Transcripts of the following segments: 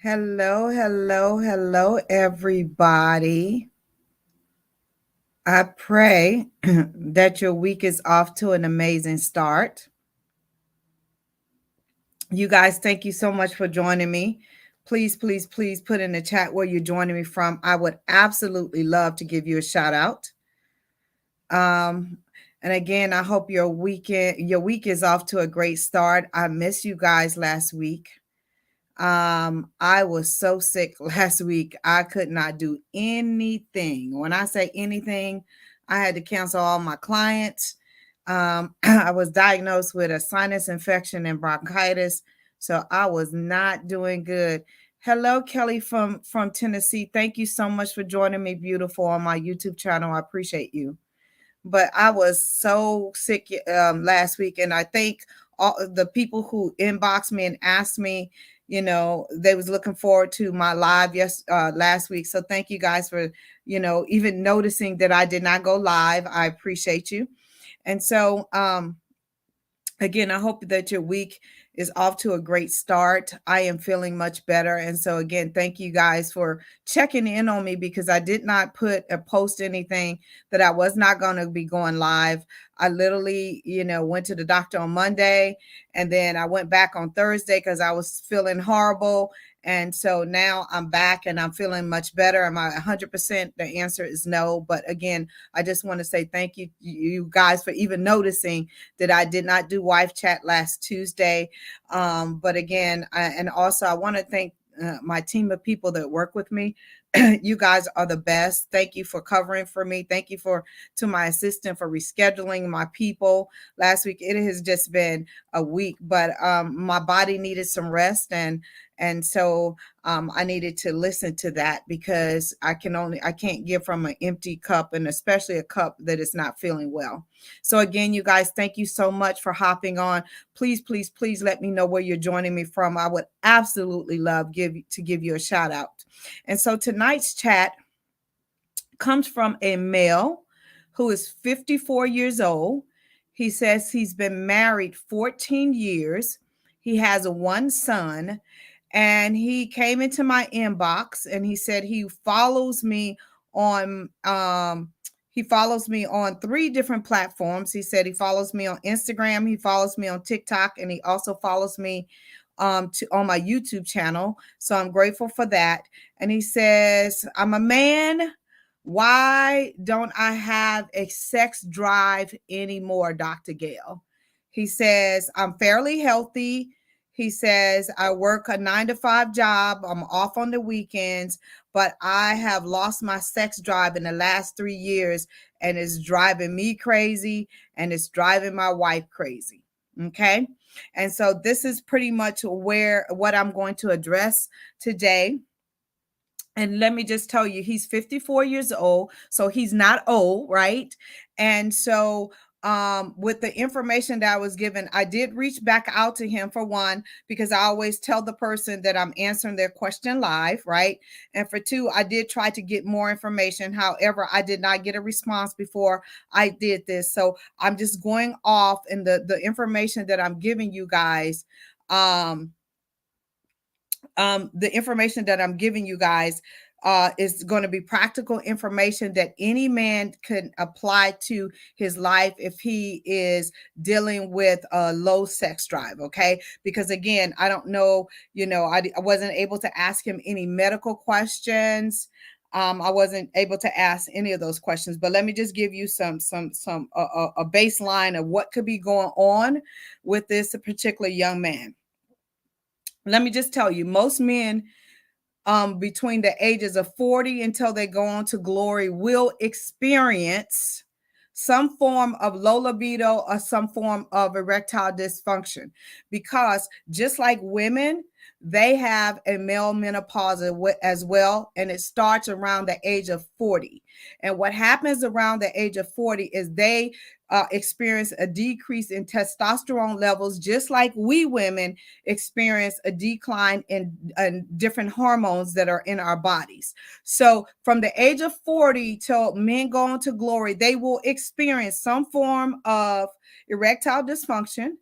Hello, hello, hello, everybody. I pray that your week is off to an amazing start. You guys, thank you so much for joining me. Please, please, please put in the chat where you're joining me from. I would absolutely love to give you a shout out. Um, and again, I hope your week is off to a great start. I missed you guys last week. I was so sick last week. I could not do anything. When I say anything, I had to cancel all my clients. I was diagnosed with a sinus infection and bronchitis, so I was not doing good. Hello, Kelly from Tennessee. Thank you so much for joining me, beautiful, on my YouTube channel. I appreciate you. But I was so sick last week, and I think all the people who inboxed me and asked me, they was looking forward to my live last week. So thank you guys for even noticing that I did not go live. I appreciate you. And so again, I hope that your week is off to a great start. I am feeling much better. And so again, thank you guys for checking in on me, because I did not post anything that I was not going to be going live. I literally, went to the doctor on Monday, and then I went back on Thursday because I was feeling horrible. And so now I'm back and I'm feeling much better. Am I 100%? The answer is no. But again, I just want to say thank you guys for even noticing that I did not do wife chat last Tuesday. But again, and also I want to thank my team of people that work with me. You guys are the best. Thank you for covering for me. Thank you to my assistant for rescheduling my people last week. It has just been a week, but my body needed some rest, and so I needed to listen to that, because I can't give from an empty cup, and especially a cup that is not feeling well. So again, you guys, thank you so much for hopping on. Please, please, please let me know where you're joining me from. I would absolutely love to give you a shout out. And so tonight's chat comes from a male who is 54 years old. He says he's been married 14 years. He has one son, and he came into my inbox and he said he follows me on three different platforms. He said he follows me on Instagram, he follows me on TikTok, and he also follows me on my YouTube channel. So I'm grateful for that. And he says, I'm a man. Why don't I have a sex drive anymore, Dr. Gail? He says, I'm fairly healthy. He says, I work a 9-to-5 job. I'm off on the weekends, but I have lost my sex drive in the last 3 years, and it's driving me crazy, and it's driving my wife crazy. Okay. And so this is pretty much what I'm going to address today. And let me just tell you, he's 54 years old, so he's not old, right? And so with the information that I was given, I did reach back out to him, for one, because I always tell the person that I'm answering their question live, right? And for two, I did try to get more information. However, I did not get a response before I did this. So I'm just going off in the information that I'm giving you guys. The information that I'm giving you guys is going to be practical information that any man can apply to his life if he is dealing with a low sex drive. Okay. Because again, I don't know, I wasn't able to ask him any medical questions. I wasn't able to ask any of those questions, but let me just give you some a baseline of what could be going on with this particular young man. Let me just tell you, most men between the ages of 40 until they go on to glory will experience some form of low libido or some form of erectile dysfunction, because just like women, they have a male menopause as well, and it starts around the age of 40. And what happens around the age of 40 is they experience a decrease in testosterone levels, just like we women experience a decline in different hormones that are in our bodies. So from the age of 40 till men go on to glory, they will experience some form of erectile dysfunction,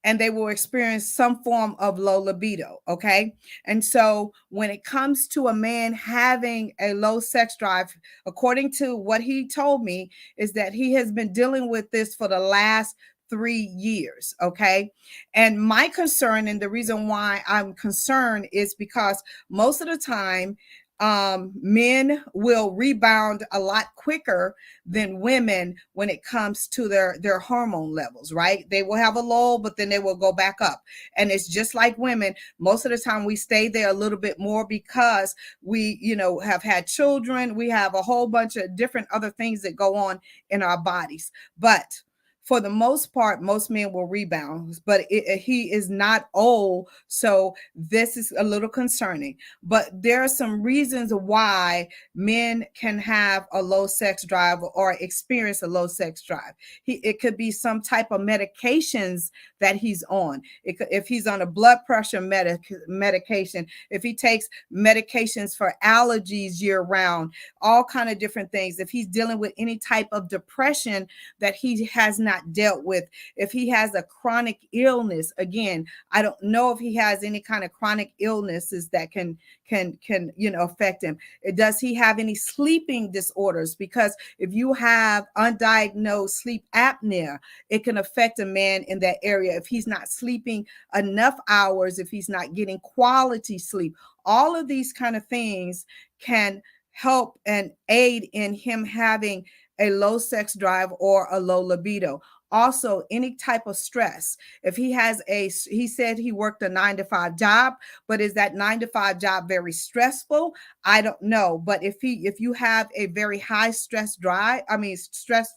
and they will experience some form of low libido. Okay. And so when it comes to a man having a low sex drive, according to what he told me, is that he has been dealing with this for the last 3 years. Okay. And my concern, and the reason why I'm concerned, is because most of the time, men will rebound a lot quicker than women when it comes to their hormone levels, right? They will have a low, but then they will go back up. And it's just like women. Most of the time we stay there a little bit more because we, have had children. We have a whole bunch of different other things that go on in our bodies. But for the most part, most men will rebound, but he is not old. So this is a little concerning. But there are some reasons why men can have a low sex drive or experience a low sex drive. It could be some type of medications that he's on. If he's on a blood pressure medication, if he takes medications for allergies year round, all kind of different things. If he's dealing with any type of depression that he has not dealt with, if he has a chronic illness, again, I don't know if he has any kind of chronic illnesses that can affect him. Does he have any sleeping disorders? Because if you have undiagnosed sleep apnea, it can affect a man in that area. If he's not sleeping enough hours, if he's not getting quality sleep, all of these kind of things can help and aid in him having a low sex drive or a low libido. Also, any type of stress. If he said he worked a 9-to-5 job, but is that 9-to-5 job very stressful? I don't know. But if you have a very high stressful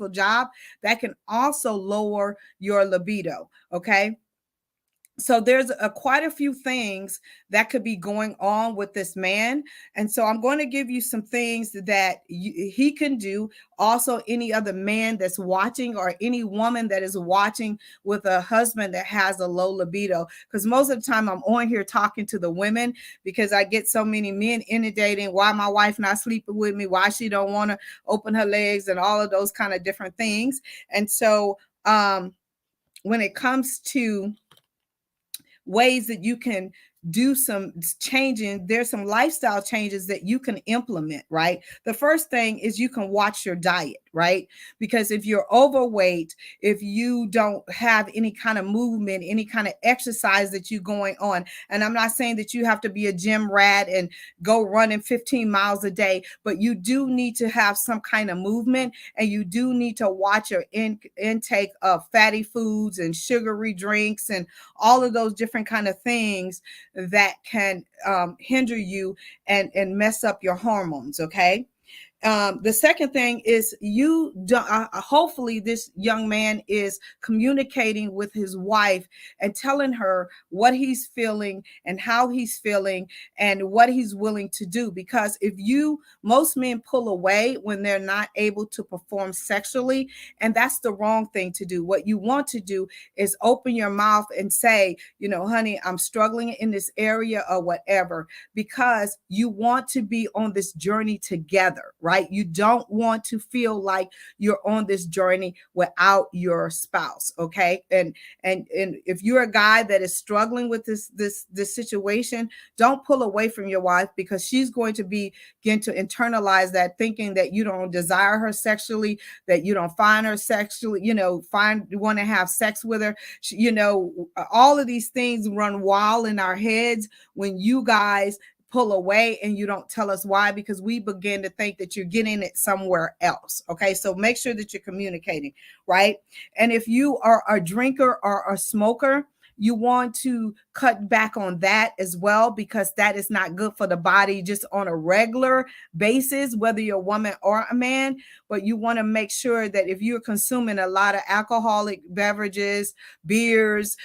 job, that can also lower your libido. Okay. So there's quite a few things that could be going on with this man. And so I'm going to give you some things that he can do. Also, any other man that's watching, or any woman that is watching with a husband that has a low libido. Because most of the time I'm on here talking to the women, because I get so many men inundating why my wife not sleeping with me, why she don't want to open her legs, and all of those kind of different things. And so when it comes to ways that you can do some changing, there's some lifestyle changes that you can implement, right? The first thing is you can watch your diet, right? Because if you're overweight, if you don't have any kind of movement, any kind of exercise that you're going on, and I'm not saying that you have to be a gym rat and go running 15 miles a day, but you do need to have some kind of movement, and you do need to watch your intake of fatty foods and sugary drinks and all of those different kind of things that can hinder you and mess up your hormones. Okay. The second thing is hopefully this young man is communicating with his wife and telling her what he's feeling and how he's feeling and what he's willing to do. Because most men pull away when they're not able to perform sexually, and that's the wrong thing to do. What you want to do is open your mouth and say, honey, I'm struggling in this area or whatever, because you want to be on this journey together, right? You don't want to feel like you're on this journey without your spouse. Okay. And if you're a guy that is struggling with this situation, don't pull away from your wife, because she's going to begin to internalize that, thinking that you don't desire her sexually, that you don't find her sexually, you want to have sex with her. All of these things run wild in our heads when you guys pull away and you don't tell us why, because we begin to think that you're getting it somewhere else. Okay. So make sure that you're communicating, right? And if you are a drinker or a smoker, you want to cut back on that as well, because that is not good for the body just on a regular basis, whether you're a woman or a man. But you want to make sure that if you're consuming a lot of alcoholic beverages, beers,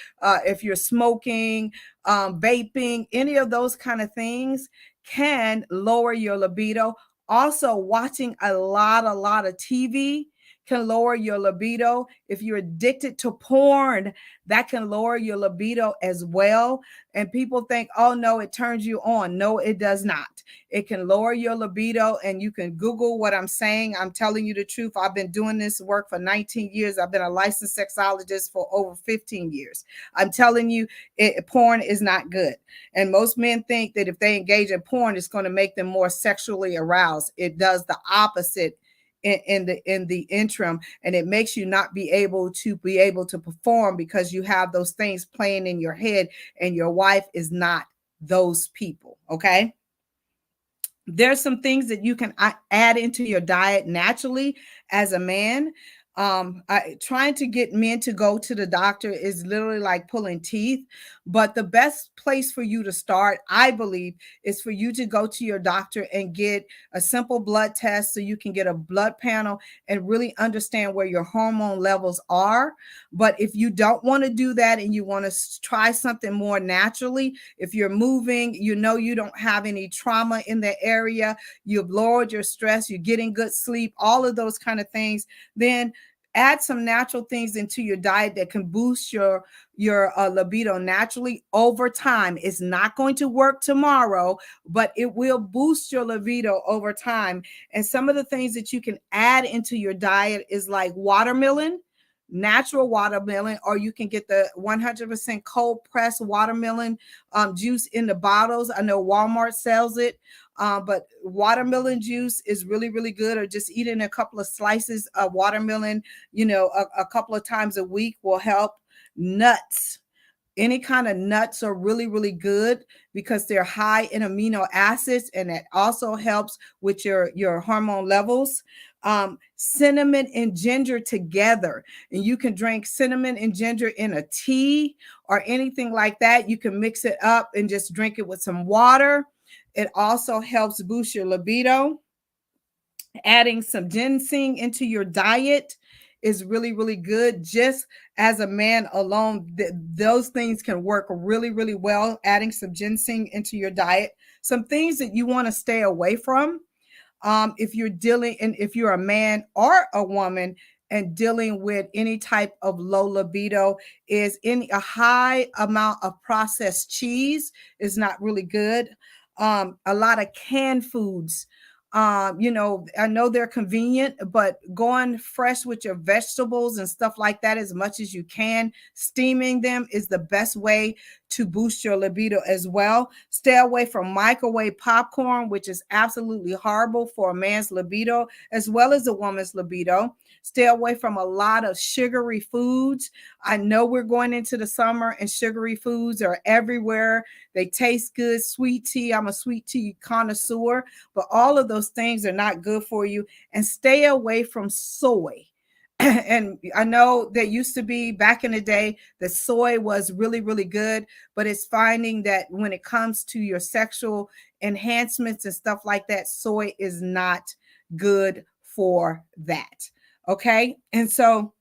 if you're smoking, vaping, any of those kind of things can lower your libido. Also, watching a lot of TV can lower your libido. If you're addicted to porn, that can lower your libido as well. And people think, oh no, it turns you on. No, it does not. It can lower your libido, and you can Google what I'm saying. I'm telling you the truth. I've been doing this work for 19 years. I've been a licensed sexologist for over 15 years. I'm telling you, porn is not good. And most men think that if they engage in porn, it's going to make them more sexually aroused. It does the opposite in the interim, and it makes you not be able to perform, because you have those things playing in your head, and your wife is not those people. Okay, there's some things that you can add into your diet naturally as a man. Trying to get men to go to the doctor is literally like pulling teeth. But the best place for you to start, I believe, is for you to go to your doctor and get a simple blood test, so you can get a blood panel and really understand where your hormone levels are. But if you don't want to do that and you want to try something more naturally, if you're moving, you don't have any trauma in the area, you've lowered your stress, you're getting good sleep, all of those kind of things, then add some natural things into your diet that can boost your libido naturally over time. It's not going to work tomorrow, but it will boost your libido over time. And some of the things that you can add into your diet is like watermelon, natural watermelon, or you can get the 100% cold pressed watermelon juice in the bottles. I know Walmart sells it. But watermelon juice is really, really good. Or just eating a couple of slices of watermelon, a couple of times a week will help. Nuts, any kind of nuts are really, really good because they're high in amino acids, and that also helps with your hormone levels. Cinnamon and ginger together, and you can drink cinnamon and ginger in a tea or anything like that. You can mix it up and just drink it with some water. It also helps boost your libido. Adding some ginseng into your diet is really, really good. Just as a man alone, those things can work really, really well. Adding some ginseng into your diet. Some things that you want to stay away from, if you're a man or a woman and dealing with any type of low libido, is a high amount of processed cheese is not really good. A lot of canned foods, I know they're convenient, but going fresh with your vegetables and stuff like that as much as you can, steaming them is the best way to boost your libido as well. Stay away from microwave popcorn, which is absolutely horrible for a man's libido as well as a woman's libido. Stay away from a lot of sugary foods. I know we're going into the summer and sugary foods are everywhere. They taste good. Sweet tea, I'm a sweet tea connoisseur, but all of those things are not good for you. And stay away from soy. And I know that used to be back in the day that soy was really, really good, but it's finding that when it comes to your sexual enhancements and stuff like that, soy is not good for that. Okay. And so,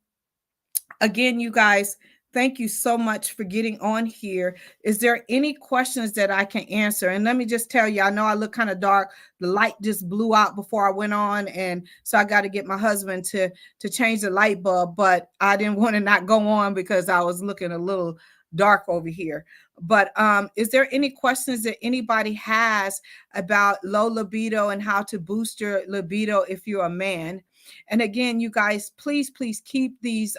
again, you guys, thank you so much for getting on here. Is there any questions that I can answer? And let me just tell you, I know I look kind of dark. The light just blew out before I went on, and so I got to get my husband to change the light bulb, but I didn't want to not go on because I was looking a little dark over here. But is there any questions that anybody has about low libido and how to boost your libido if you're a man? And again, you guys, please keep these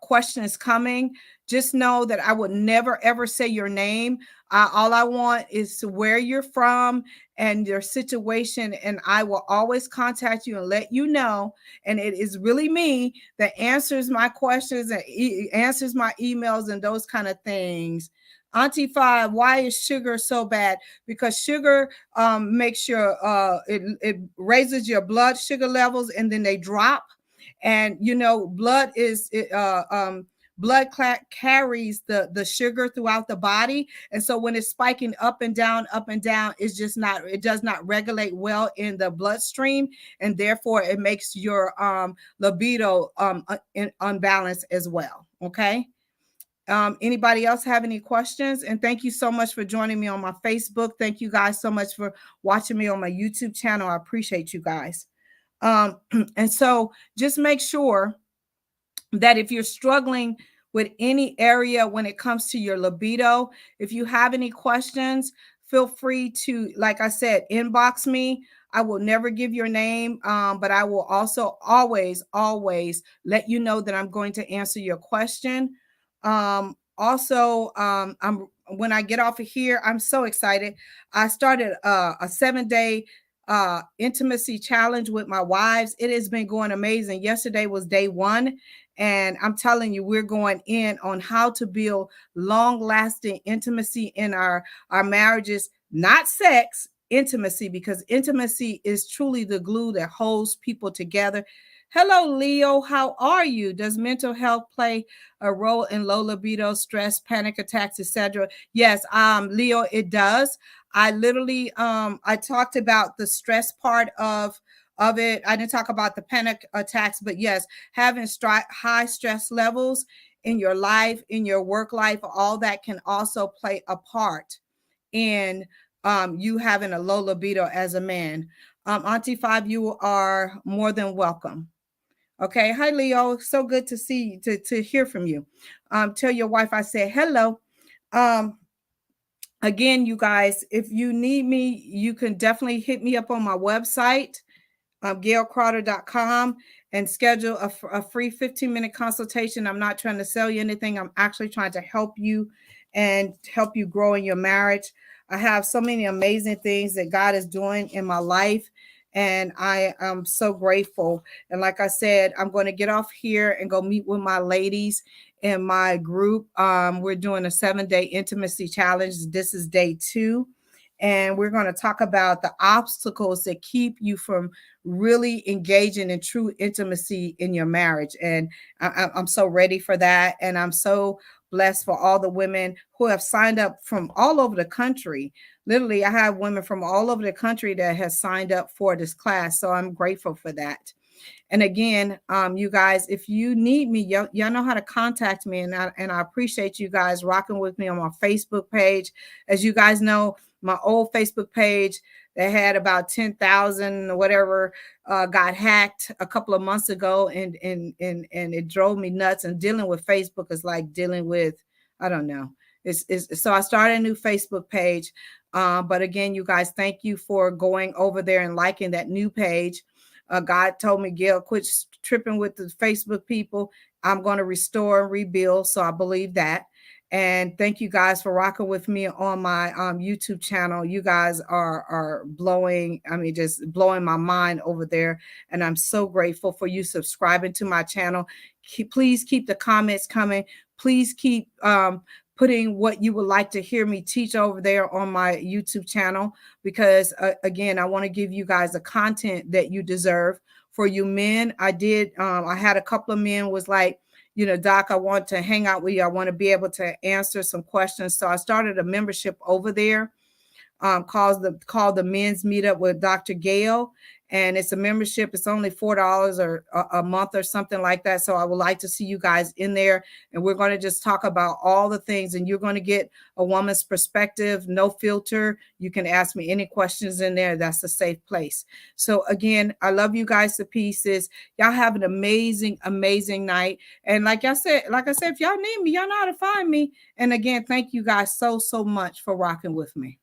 questions coming. Just know that I would never ever say your name. All I want is to where you're from and your situation, and I will always contact you and let you know. And it is really me that answers my questions and answers my emails and those kind of things. Auntie Five, why is sugar so bad? Because sugar makes it raises your blood sugar levels, and then they drop. And blood carries the sugar throughout the body, and so when it's spiking up and down, it does not regulate well in the bloodstream, and therefore it makes your libido unbalanced as well. Okay. Anybody else have any questions? And thank you so much for joining me on my Facebook. Thank you guys so much for watching me on my YouTube channel. I appreciate you guys. And so just make sure that if you're struggling with any area when it comes to your libido, if you have any questions, feel free to, like I said, inbox me. I will never give your name, but I will also always let you know that I'm going to answer your question. Also, I'm when I get off of here, I'm so excited. I started a 7-day intimacy challenge with my wives. It has been going amazing. Yesterday was day one, and I'm telling you, we're going in on how to build long lasting intimacy in our marriages, not sex, intimacy, because intimacy is truly the glue that holds people together. Hello, Leo. How are you? Does mental health play a role in low libido, stress, panic attacks, etc.? Yes, Leo, it does. I literally I talked about the stress part of it. I didn't talk about the panic attacks, but yes, having high stress levels in your life, in your work life, all that can also play a part in you having a low libido as a man. Auntie Five, you are more than welcome. Okay. Hi, Leo. So good to see you, to hear from you. Tell your wife I said hello. Um, Again, you guys, if you need me, you can definitely hit me up on my website, gailcrowder.com, and schedule a free 15-minute consultation. I'm not trying to sell you anything. I'm actually trying to help you and help you grow in your marriage. I have so many amazing things that God is doing in my life, and I am so grateful. And like I said, I'm going to get off here and go meet with my ladies in my group. We're doing a 7-day intimacy challenge. This is day 2. And we're going to talk about the obstacles that keep you from really engaging in true intimacy in your marriage. And I'm so ready for that. And I'm so blessed for all the women who have signed up from all over the country. Literally, I have women from all over the country that has signed up for this class. So I'm grateful for that. And again, you guys, if you need me, y'all know how to contact me. And I appreciate you guys rocking with me on my Facebook page. As you guys know, my old Facebook page that had about 10,000 or whatever got hacked a couple of months ago, and it drove me nuts. And dealing with Facebook is like dealing with, I don't know. So I started a new Facebook page. But again, you guys, thank you for going over there and liking that new page. God told me, Gail, quit tripping with the Facebook people. I'm going to restore and rebuild. So I believe that. And thank you guys for rocking with me on my YouTube channel. You guys are blowing, I mean, just blowing my mind over there. And I'm so grateful for you subscribing to my channel. Please keep the comments coming. Please keep putting what you would like to hear me teach over there on my YouTube channel, because again, I want to give you guys the content that you deserve. For you men, I had a couple of men was like, Doc, I want to hang out with you. I want to be able to answer some questions. So I started a membership over there called the Men's Meetup with Dr. Gail. And it's a membership. It's only $4 or a month or something like that. So I would like to see you guys in there. And we're going to just talk about all the things. And you're going to get a woman's perspective, no filter. You can ask me any questions in there. That's a safe place. So again, I love you guys to pieces. Y'all have an amazing, amazing night. And like I said, if y'all need me, y'all know how to find me. And again, thank you guys so much for rocking with me.